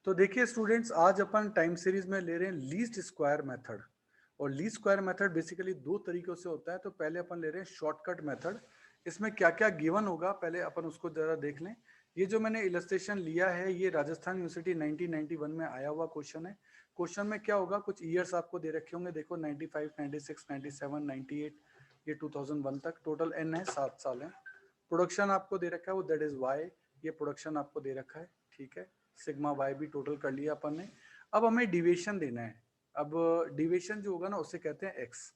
तो देखिए स्टूडेंट्स, आज अपन टाइम सीरीज में ले रहे हैं लीस्ट स्क्वायर मेथड। और लीस्ट स्क्वायर मेथड बेसिकली दो तरीकों से होता है। तो पहले अपन ले रहे हैं शॉर्टकट मेथड। इसमें क्या क्या गिवन होगा पहले अपन उसको जरा देख लें। ये जो मैंने इलस्ट्रेशन लिया है ये राजस्थान यूनिवर्सिटी 1991 में आया हुआ क्वेश्चन है। क्वेश्चन में क्या होगा, कुछ ईयर्स आपको दे रखे होंगे। देखो 95, 96, 97, 98, ये 2001 तक टोटल एन है, 7 साल है। प्रोडक्शन आपको दे रखा है वो दैट इज वाई, ये प्रोडक्शन आपको दे रखा है, ठीक है। सिग्मा वाई भी टोटल कर लिया अपन ने। अब हमें डिविएशन देना है। अब डिविएशन जो होगा ना उसे कहते हैं एक्स।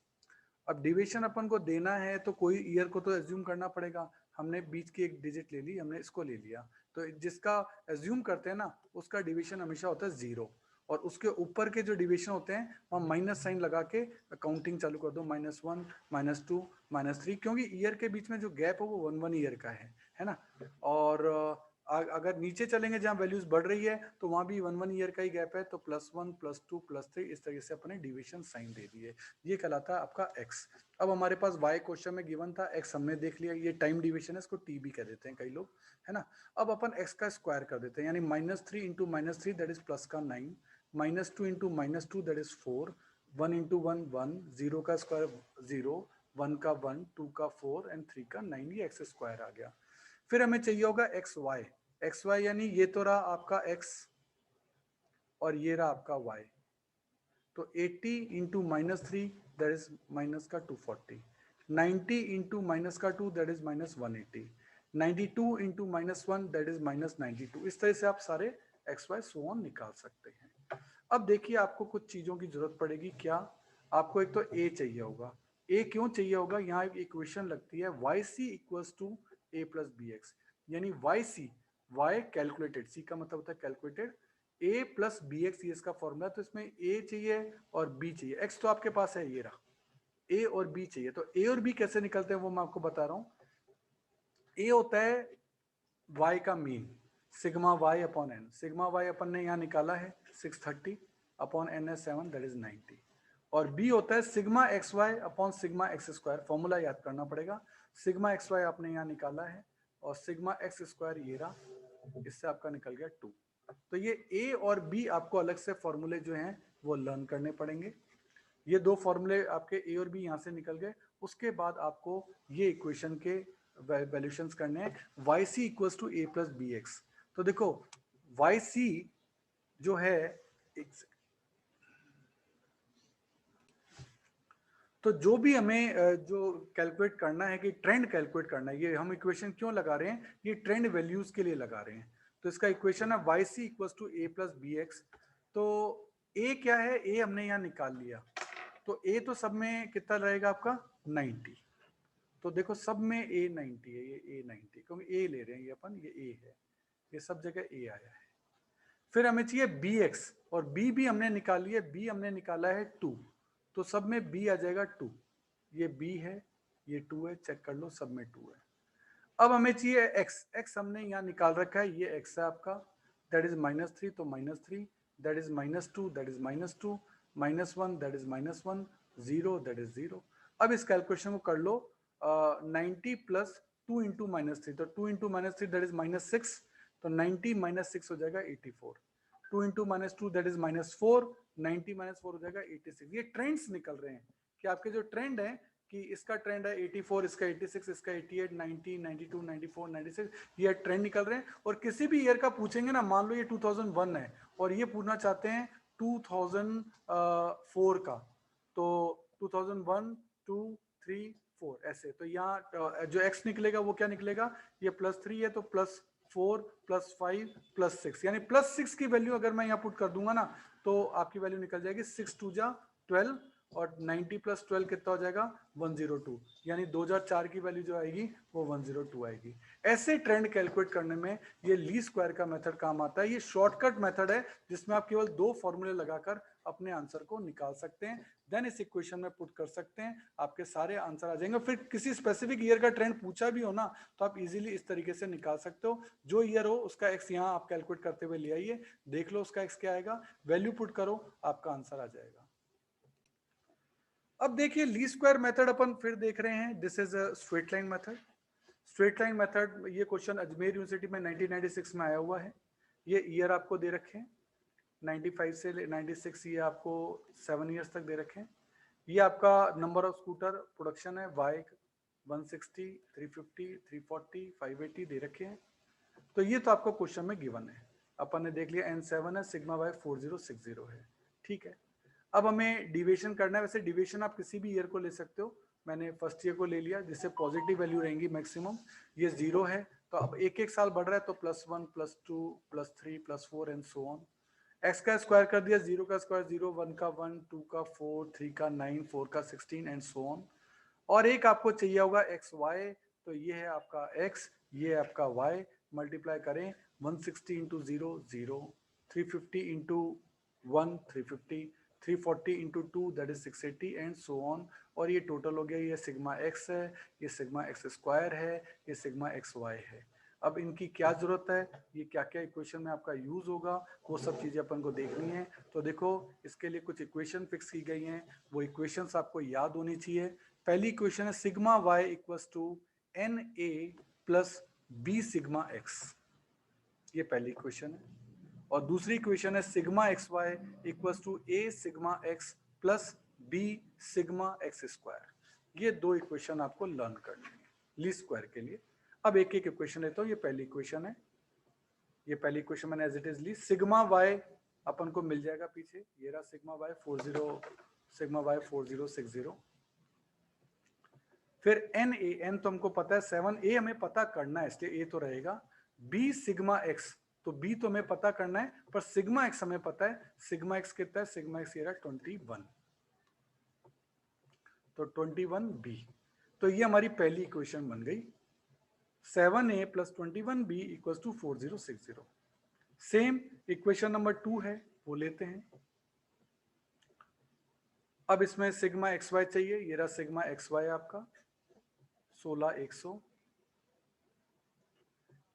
अब डिविएशन अपन को देना है तो कोई ईयर को तो एज्यूम करना पड़ेगा। हमने बीच की एक डिजिट ले ली, हमने इसको ले लिया। तो जिसका एज्यूम करते हैं ना उसका डिविएशन हमेशा होता है 0। और उसके ऊपर के जो डिविएशन होते हैं वहाँ माइनस साइन लगा के काउंटिंग चालू कर दो, -1, -2, -3, क्योंकि ईयर के बीच में जो गैप है वो 1 ईयर का है ना। और अगर नीचे चलेंगे जहाँ वैल्यूज बढ़ रही है तो वहाँ भी 1 ईयर का ही गैप है। तो +1, +2, +3 इस तरीके से अपने डिविएशन साइन दे दिए। ये कहलाता है आपका एक्स। अब हमारे पास वाई क्वेश्चन में गिवन था, एक्स हमने देख लिया, ये टाइम डिविएशन है, इसको टी भी कह देते हैं कई लोग, है ना। अब अपन एक्स का स्क्वायर कर देते हैं, यानी -3 इंटू -3 दैट इज प्लस का 9, -2 इंटू -2 दैट इज 4, 1 इंटू 1 1, 0 का स्क्वायर 0, 1 का 1, 2 का 4 एंड 3 का 9, ये एक्स स्क्वायर आ गया। फिर हमें चाहिए होगा एक्स वाई, यानी ये तो रहा आपका एक्स और ये रहा आपका वाई। तो 80 इंटू -3 दैट इज माइनस का 240, 90 इंटू माइनस का 2 that is -180, 92 into -1 that is -92। इस तरह से आप सारे एक्स वाई सो ऑन निकाल सकते हैं। अब देखिए आपको कुछ चीजों की जरूरत पड़ेगी। क्या आपको एक तो ए चाहिए होगा। ए क्यों चाहिए होगा, यहाँ एक इक्वेशन लगती है Y C equals to A plus B X, यानी Y C, Y calculated, C का मतलब होता है calculated, A plus B X ये इसका फॉर्मूला। तो इसमें ए चाहिए और बी चाहिए। एक्स तो आपके पास है, ये रहा, ए और बी चाहिए। तो ए और बी कैसे निकलते हैं वो मैं आपको बता रहा हूं। ए होता है वाई का mean, sigma Y upon N. Sigma Y अपन ने यहाँ निकाला है 630 अपॉन एन है 7 दैट इज 90। और बी होता है sigma X Y upon sigma X square. Formula याद करना पड़ेगा। सिग्मा एक्स वाई आपने यहाँ निकाला है और सिग्मा एक्स स्क्वायर ये रहा, इससे आपका निकल गया 2। तो ये ए और बी आपको अलग से फॉर्मूले जो हैं वो लर्न करने पड़ेंगे। ये दो फॉर्मूले आपके ए और बी यहाँ से निकल गए। उसके बाद आपको ये इक्वेशन के वैल्यूशंस करने हैं। Y C equals to A plus B X. तो देखो वाई सी जो है, तो जो भी हमें जो कैलकुलेट करना है कि ट्रेंड कैलकुलेट करना है, ये हम इक्वेशन क्यों लगा रहे हैं, ये ट्रेंड वैल्यूज के लिए लगा रहे हैं। तो इसका इक्वेशन है Y C equals to A plus B X. तो ए क्या है, ए हमने यहाँ निकाल लिया। तो ए तो सब में कितना रहेगा आपका 90। तो देखो सब में ए 90 है, ये ए 90 क्योंकि ए ले रहे हैं ये अपन, ये ए है, ये सब जगह ए आया है। फिर हमें चाहिए बी एक्स, और बी भी हमने निकाल लिया, बी हमने निकाला है 2। तो सब में बी आ जाएगा 2। ये बी है, ये 2 है, चेक कर लो सब में 2 है। अब हमें चाहिए एक्स, एक्स हमने यहाँ निकाल रखा है, ये एक्स है आपका, दैट इज -3, तो -3, that is -2, that is -2, -1 that is -1, 0 that is 0। अब इस कैलकुलेशन को कर लो, 90 प्लस 2 इंटू -3, तो 2 इंटू -3 दैट इज -6, तो 90 -6 हो जाएगा 84। 2 इंटू -2 दैट इज -4, 90 -4 हो जाएगा 86। ये ट्रेंड्स निकल रहे हैं कि आपके जो ट्रेंड है कि इसका ट्रेंड है 84, इसका 86, इसका 88, 90, 92, 94, 96, ये ट्रेंड निकल रहे हैं। और किसी भी ईयर का पूछेंगे ना, मान लो ये 2001 है और ये पूछना चाहते हैं 2004 का, तो 2001, 2, 3, 4 ऐसे। तो यहाँ जो x निकलेगा वो क्या निकलेगा, ये +3 है तो +4, +5, +6, यानी +6 की वैल्यू अगर मैं यहाँ पुट कर दूंगा ना तो आपकी वैल्यू निकल जाएगी 6 2 जा 12, और 90 + 12 कितना हो जाएगा 102, यानी 2004 की वैल्यू जो आएगी वो 102 आएगी। ऐसे ट्रेंड कैलकुलेट करने में ये लीस्ट स्क्वायर का मेथड काम आता है। ये शॉर्टकट मेथड है जिसमें आप केवल 2 फॉर्मूले लगाकर अपने आंसर को निकाल सकते हैं। देन इस इक्वेशन में पुट कर सकते हैं, आपके सारे आंसर आ जाएंगे। फिर किसी स्पेसिफिक ईयर का ट्रेंड पूछा भी हो ना तो आप इजीली इस तरीके से निकाल सकते हो। जो ईयर हो उसका एक्स यहाँ आप कैलकुलेट करते हुए ले आइए, देख लो उसका एक्स क्या आएगा, वैल्यू पुट करो, आपका आंसर आ जाएगा। अब देखिए लीस्ट स्क्वायर मेथड अपन फिर देख रहे हैं, this is a straight line method. Straight line method, ये क्वेश्चन अजमेर यूनिवर्सिटी में 1996 में आया हुआ है। ये ईयर आपको दे रखे हैं। 95 से 96 ये आपको 7 ईयर्स तक दे रखे हैं। ये आपका नंबर ऑफ स्कूटर प्रोडक्शन है, बाइक 160, 350, 340, 580 दे रखे हैं। तो ये तो आपको क्वेश्चन में गिवन है, अपन ने देख लिया N7 है, सिग्मा बाय 4060 है, ठीक है। अब हमें डिविएशन करना है। वैसे डिविएशन आप किसी भी ईयर को ले सकते हो, मैंने फर्स्ट ईयर को ले लिया जिससे पॉजिटिव वैल्यू रहेंगी मैक्सिमम। ये 0 है तो अब एक एक साल बढ़ रहा है तो +1 +2 +3 +4 एंड सो ऑन। एक्स का स्क्वायर कर दिया, 0 का स्क्वायर 0, 1 का 1, 2 का 4, 3 का 9, 4 का 16 एंड सो ऑन। और एक आपको चाहिए होगा एक्स वाई, तो ये है आपका एक्स, ये है आपका वाई। मल्टीप्लाई करें 160 into 0 0, 350 into 1 350, 340 into 2 that is 680 and so on. और ये टोटल हो गया, ये सिग्मा एक्स है, ये सिग्मा एक्स स्क्वायर है, ये सिग्मा एक्स वाई है। अब इनकी क्या जरूरत है, ये क्या क्या इक्वेशन में आपका यूज होगा, वो सब चीजें अपन को देखनी है। तो देखो इसके लिए कुछ इक्वेशन फिक्स की गई हैं, वो इक्वेशंस आपको याद होनी चाहिए। पहली इक्वेशन है sigma Y equals to N A plus B sigma X, ये पहली इक्वेशन है। और दूसरी इक्वेशन है sigma X Y equals to A sigma X plus B sigma X square. ये दो इक्वेशन आपको लर्न करनी है लीस्ट स्क्वायर के लिए। अब एक एक इक्वेशन लेता हूँ। ये पहली इक्वेशन है, ये पहली इक्वेशन मैंने एज इट इज ली। सिग्मा वाई अपन को मिल जाएगा पीछे, ये रहा सिग्मा वाई 4060। फिर एन ए, एन तो हमको पता है 7, ए हमें पता करना है इसलिए ए तो रहेगा। बी सिग्मा एक्स, तो बी तो हमें पता करना है पर सिग्मा एक्स हमें पता है। सिग्मा एक्स कितना है, सिग्मा एक्स ये रहा 21, तो 21 बी। तो ये हमारी पहली इक्वेशन बन गई, 7a plus 21b equals to 4060। Same equation number 2 है, वो लेते हैं। अब इसमें सिग्मा एक्स वाई चाहिए, ये रहा सिग्मा एक्स वाई आपका 16100।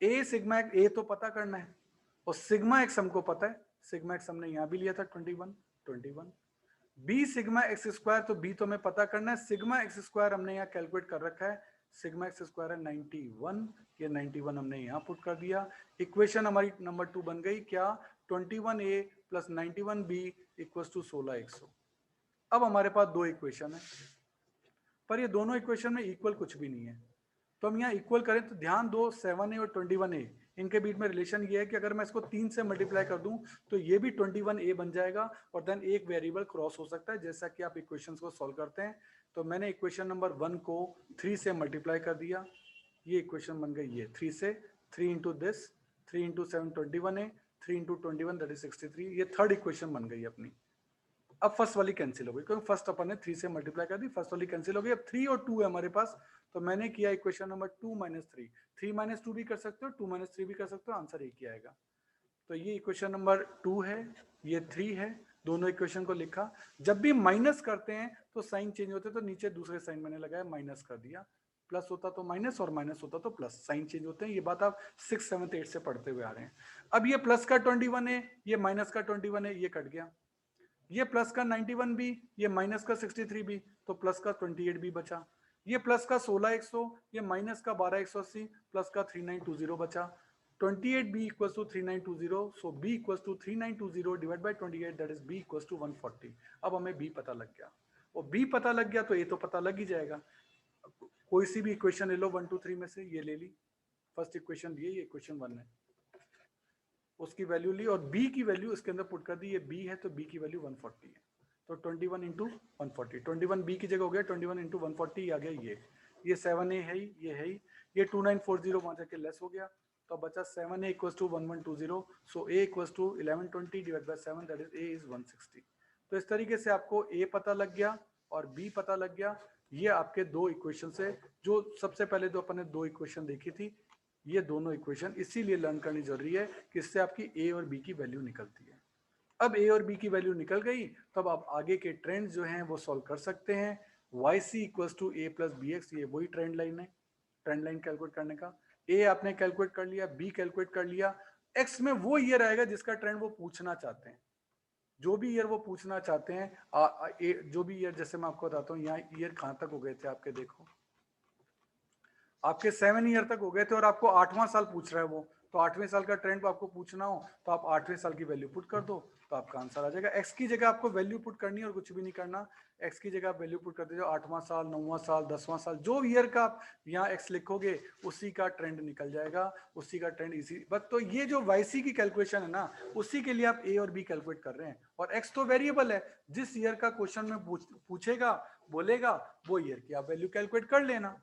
ए सिग्मा एक्स, ए तो पता करना है और सिग्मा एक्स हमको पता है, सिग्मा एक्स हमने यहां भी लिया था 21। बी सिग्मा एक्स स्क्वायर, तो बी तो हमें पता करना है, सिग्मा एक्स स्क्वायर हमने यहाँ कैलकुलेट कर रखा है। सिग्मा एक्स स्क्वायर है 91, ये 91 हमने यहाँ पुट कर दिया। इक्वेशन हमारी नंबर 2 बन गई क्या, 21a plus 91b equals to 16100। अब हमारे पास दो इक्वेशन है पर ये दोनों इक्वेशन में इक्वल कुछ भी नहीं है, तो हम यहाँ इक्वल करें तो ध्यान दो 7a और 21a, इनके बीच में रिलेशन ये है कि अगर मैं इसको 3 से मल्टीप्लाई कर दूं तो ये भी 21a बन जाएगा और देन एक वेरिएबल क्रॉस हो सकता है जैसा कि आप इक्वेशंस को सॉल्व करते हैं। तो मैंने इक्वेशन नंबर 1 को 3 से मल्टीप्लाई कर दिया, ये इक्वेशन बन गई ये 3 से, 3 into this, 3 into 7 21a, 3 into 21 that is 63, ये थर्ड इक्वेशन बन गई अपनी। अब फर्स्ट वाली कैंसिल हो गई क्योंकि फर्स्ट अपन ने 3 से मल्टीप्लाई कर दी, फर्स्ट वाली कैंसिल हो गई। अब 3 और 2 है हमारे पास, तो मैंने किया इक्वेशन नंबर 2 माइनस 3, 3 माइनस 2 भी कर सकते हो, 2 माइनस 3 भी कर सकते हो, आंसर एक ही आएगा। तो ये इक्वेशन नंबर 2 है, ये 3 है, दोनों इक्वेशन को लिखा। जब भी माइनस करते हैं तो साइन चेंज होते हैं, तो नीचे दूसरे साइन मैंने लगाया, माइनस कर दिया, प्लस होता तो माइनस और माइनस होता तो प्लस, साइन चेंज होते हैं। ये बात आप 6, 7, 8 से पढ़ते हुए आ रहे हैं। अब ये प्लस का 21 है, ये माइनस का 21 है, ये कट गया। ये प्लस का 91 भी, ये माइनस का 63 भी, तो प्लस का 28 भी बचा। ये प्लस का 16100, ये माइनस का 12180, प्लस का 3920 बचा। 28 b equals to 3920, so b equals to 3920 divide by 28, that is b equals to 140। अब हमें b पता लग गया, और b पता लग गया तो a तो पता लग ही जाएगा। कोई सी भी इक्वेशन ले लो 1 2 3 में से, ये ले ली, फर्स्ट इक्वेशन ली, ये इक्वेशन 1 है, उसकी वैल्यू ली और b की वैल्यू इसके अंदर पुट कर दी। ये b है तो b की वैल्यू 140 है, तो 21 इंटू 140, 21 b की जगह हो गया 21 इंटू 140 आ गया। ये 7a है, ये है, ये 2940 वहां जाके लेस हो गया, तो बचा 7a equals to 1120, so a equals to 1120 divide by 7, that is a is 160। तो इस तरीके से आपको a पता लग गया और b पता लग गया। ये आपके दो इक्वेशन है, जो सबसे पहले तो अपन ने दो इक्वेशन देखी थी, ये दोनों इक्वेशन इसीलिए लर्न करनी जरूरी है कि इससे आपकी a और b की वैल्यू निकलती है। अब a और b की वैल्यू निकल गई, तब आप आगे के ट्रेंड जो हैं वो सॉल्व कर सकते हैं। yc equals to a plus bx, ये वही ट्रेंड लाइन है, ट्रेंड लाइन कैलकुलेट करने का। a आपने कैलकुलेट कर लिया, b कैलकुलेट कर लिया, x में वो ईयर आएगा जिसका ट्रेंड वो पूछना चाहते हैं। जो भी ईयर वो पूछना चाहते हैं, जो भी ईयर, जैसे मैं आपको बताता हूँ, यहाँ ईयर कहाँ तक हो गए थे आपके, देखो आपके 7 ईयर तक हो गए थे और आपको 8वां साल पूछ रहा है वो, तो 8वें साल का ट्रेंड आपको पूछना हो तो आप 8वें साल की वैल्यू पुट कर दो तो आपका आंसर आ जाएगा। एक्स की जगह आपको वैल्यू पुट करनी है और कुछ भी नहीं करना। एक्स की जगह आप वैल्यू पुट कर दीजिए, 8वां साल, 9वां साल, 10वां साल, जो ईयर का आप यहाँ एक्स लिखोगे उसी का ट्रेंड निकल जाएगा, उसी का ट्रेंड इसी। बस तो ये जो वाईसी की कैलकुलेशन है ना, उसी के लिए आप ए और बी कैलकुलेट कर रहे हैं, और एक्स तो वेरिएबल है, जिस ईयर का क्वेश्चन में पूछेगा बोलेगा वो ईयर की आप वैल्यू कैलकुलेट कर लेना।